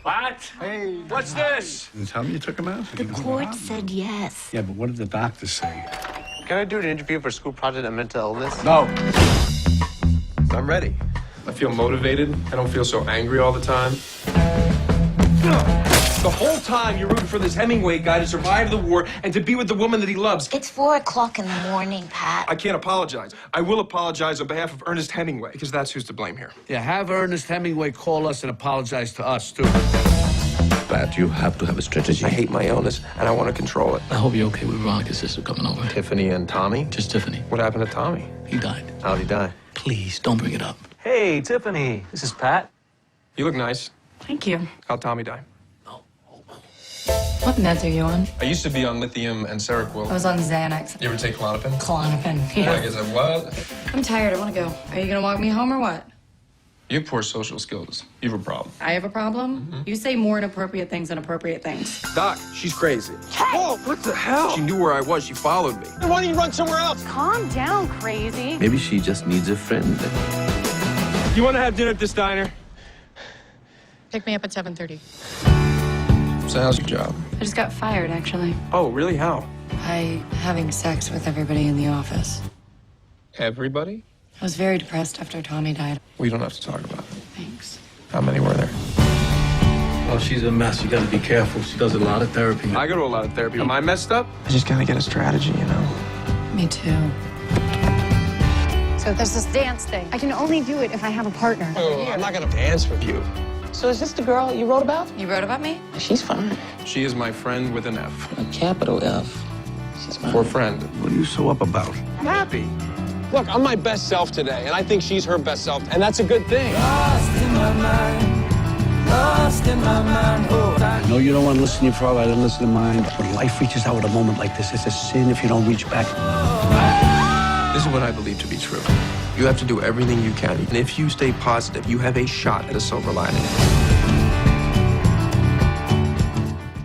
What? Hey, What's this? Did you tell me you took him out? The court said yes. Yeah, but what did the doctor say? Can I do an interview for school project on mental illness? No. I'm ready. I feel motivated. I don't feel so angry all the time. The whole time you're rooting for this Hemingway guy to survive the war and to be with the woman that he loves. It's 4 o'clock in the morning, Pat. I can't apologize. I will apologize on behalf of Ernest Hemingway, because that's who's to blame here. Yeah, have Ernest Hemingway call us and apologize to us, too. Pat, you have to have a strategy. I hate my illness, and I want to control it. I hope you're okay with Veronica's sister coming over. Tiffany and Tommy? Just Tiffany. What happened to Tommy? He died. How'd he die? Please, don't bring it up. Hey, Tiffany. This is Pat. You look nice. Thank you. How'd Tommy die? What meds are you on? I used to be on lithium and Seroquel. I was on Xanax. You ever take Klonopin? Klonopin. Like, Yeah. is it what? I'm tired. I want to go. Are you going to walk me home or what? You have poor social skills. You have a problem. I have a problem? You say more inappropriate things than appropriate things. Doc, she's crazy. Whoa, what the hell? She knew where I was. She followed me. Why don't you run somewhere else? Calm down, crazy. Maybe she just needs a friend. You want to have dinner at this diner? Pick me up at 7:30. So how's your job? I just got fired, actually. Oh, really? How? By having sex with everybody in the office. Everybody? I was very depressed after Tommy died. We don't have to talk about it. Thanks. How many were there? Well, she's a mess. You gotta be careful. She does a lot of therapy. I go to a lot of therapy. Am I messed up? I just gotta get a strategy, you know? Me too. So there's this dance thing. I can only do it if I have a partner. Oh, I'm not gonna dance with you. So is this the girl you wrote about? You wrote about me? She's fine. She is my friend with an F. A capital F. She's fine. For friend. What are you so up about? I'm happy. Look, I'm my best self today, and I think she's her best self, and that's a good thing. I know you don't want to listen to your father. I didn't listen to mine. When life reaches out at a moment like this, it's a sin if you don't reach back. This is what I believe to be true. You have to do everything you can. And if you stay positive, you have a shot at a silver lining.